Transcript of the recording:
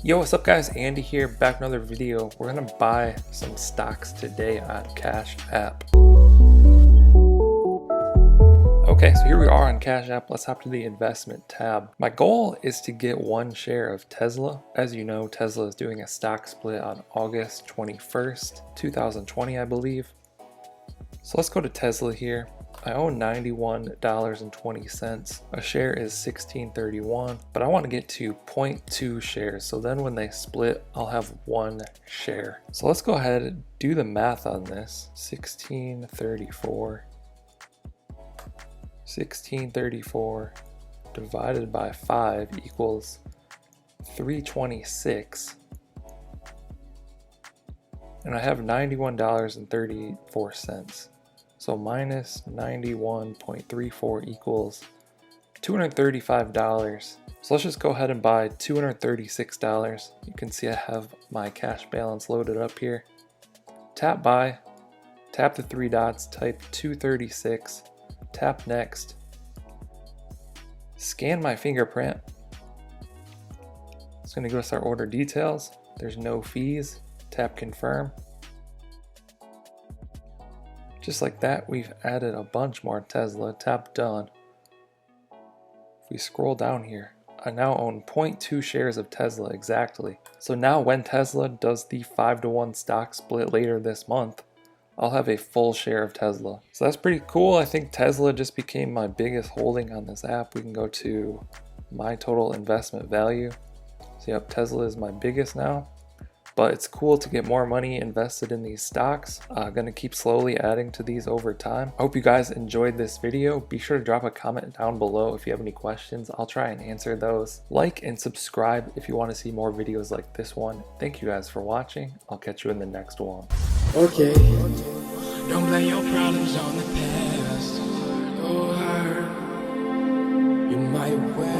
Yo, what's up guys? Andy here, back with another video. We're gonna buy some stocks today on Cash App. Okay, so here we are on Cash App. Let's hop to the investment tab. My goal is to get one share of Tesla. As you know, Tesla is doing a stock split on August 21st, 2020, I believe. So let's go to Tesla here. I own $91.20. A share is $16.31, but I want to get to 0.2 shares. So then when they split, I'll have one share. So let's go ahead and do the math on this. 1634 divided by 5 equals 326. And I have $91.34. So minus 91.34 equals $235. So let's just go ahead and buy $236. You can see I have my cash balance loaded up here. Tap buy, tap the three dots, type 236, tap next, scan my fingerprint. It's going to give us our order details. There's no fees. Tap confirm. Just like that, we've added a bunch more Tesla. Tap done. If we scroll down here, I now own 0.2 shares of Tesla exactly. So now when Tesla does the 5-to-1 stock split later this month, I'll have a full share of Tesla. So that's pretty cool. I think Tesla just became my biggest holding on this app. We can go to my total investment value. So yep, Tesla is my biggest now. But it's cool to get more money invested in these stocks. I'm gonna keep slowly adding to these over time. I hope you guys enjoyed this video. Be sure to drop a comment down below if you have any questions. I'll try and answer those. Like and subscribe if you want to see more videos like this one. Thank you guys for watching. I'll catch you in the next one. Okay. Don't blame your problems on the past. Go hard. You might well.